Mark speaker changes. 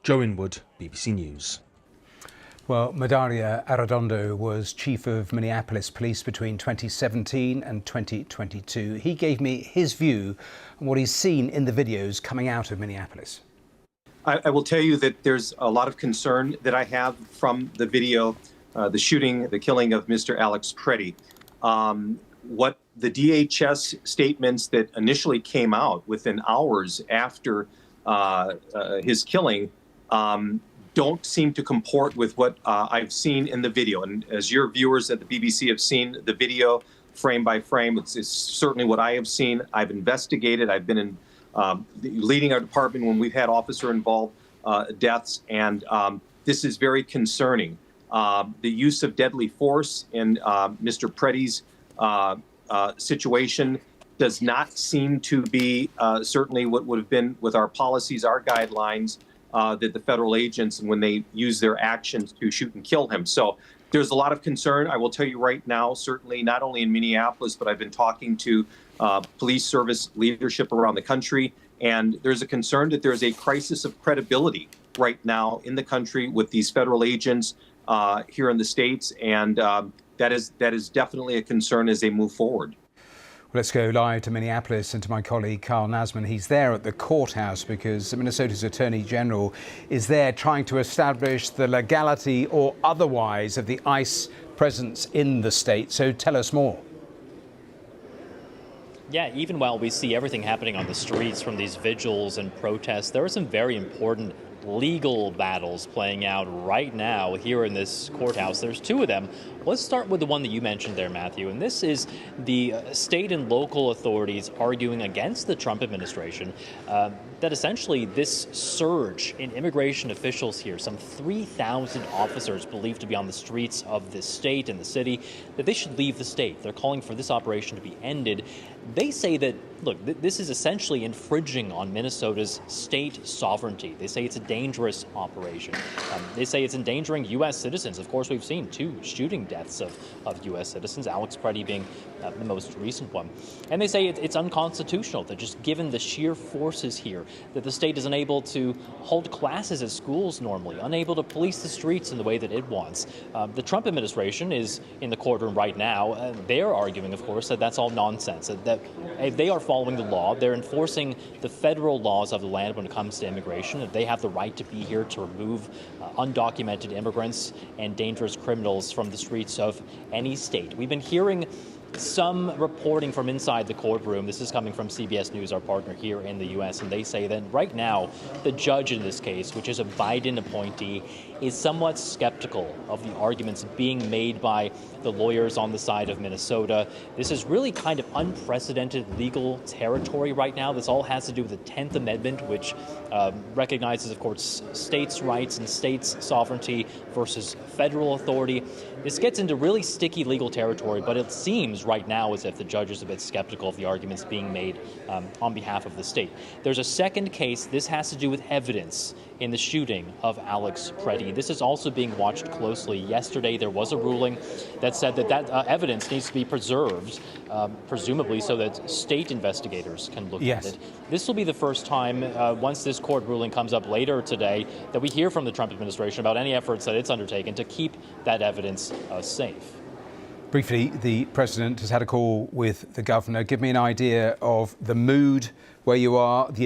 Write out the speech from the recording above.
Speaker 1: Joe Inwood, BBC News.
Speaker 2: Well, Madaria Arredondo was chief of Minneapolis Police between 2017 and 2022. He gave me his view on what he's seen in the videos coming out of Minneapolis.
Speaker 3: I will tell you that there's a lot of concern that I have from the video, the shooting, the killing of Mr. Alex Preddy. What the DHS statements that initially came out within hours after his killing don't seem to comport with what I've seen in the video. And as your viewers at the BBC have seen the video frame by frame, it's certainly what I have seen. I've investigated. I've been in leading our department when we've had officer-involved deaths, and this is very concerning. The use of deadly force in Mr. Preddy's situation does not seem to be certainly what would have been with our policies, our guidelines, that the federal agents, and when they use their actions to shoot and kill him. So there's a lot of concern. I will tell you right now, certainly not only in Minneapolis, but I've been talking to police service leadership around the country, and there's a concern that there's a crisis of credibility right now in the country with these federal agents here in the States, and that is definitely a concern as they move forward.
Speaker 2: Let's go live to Minneapolis and to my colleague Carl Nasman. He's there at the courthouse because Minnesota's Attorney General is there trying to establish the legality or otherwise of the ICE presence in the state. So tell us more.
Speaker 4: Yeah, even while we see everything happening on the streets from these vigils and protests, there are some very important legal battles playing out right now here in this courthouse. There's two of them. Let's start with the one that you mentioned there, Matthew, and this is the state and local authorities arguing against the Trump administration that essentially this surge in immigration officials here, some 3,000 officers believed to be on the streets of this state and the city, that they should leave the state. They're calling for this operation to be ended. They say that, look, this is essentially infringing on Minnesota's state sovereignty. They say it's a dangerous operation. They say it's endangering U.S. citizens. Of course, we've seen two shooting deaths of U.S. citizens, Alex Preddy being the most recent one. And they say it's unconstitutional that just given the sheer forces here, that the state is unable to hold classes at schools normally, unable to police the streets in the way that it wants. The Trump administration is in the courtroom right now. They're arguing, of course, that that's all nonsense, that they are following the law. They're enforcing the federal laws of the land when it comes to immigration, that they have the right to be here to remove undocumented immigrants and dangerous criminals from the streets of any state. We've been hearing some reporting from inside the courtroom. This is coming from CBS News, our partner here in the U.S., and they say that right now the judge in this case, which is a Biden appointee, is somewhat skeptical of the arguments being made by the lawyers on the side of Minnesota. This is really kind of unprecedented legal territory right now. This all has to do with the 10th Amendment, which recognizes, of course, states' rights and states' sovereignty versus federal authority. This gets into really sticky legal territory, but it seems right now as if the judge is a bit skeptical of the arguments being made on behalf of the state. There's a second case. This has to do with evidence in the shooting of Alex Preddy. This is also being watched closely. Yesterday, there was a ruling that said that evidence needs to be preserved, presumably so that state investigators can look at it. This will be the first time, once this court ruling comes up later today, that we hear from the Trump administration about any efforts that it's undertaken to keep that evidence safe.
Speaker 2: Briefly, the president has had a call with the governor. Give me an idea of the mood where you are, the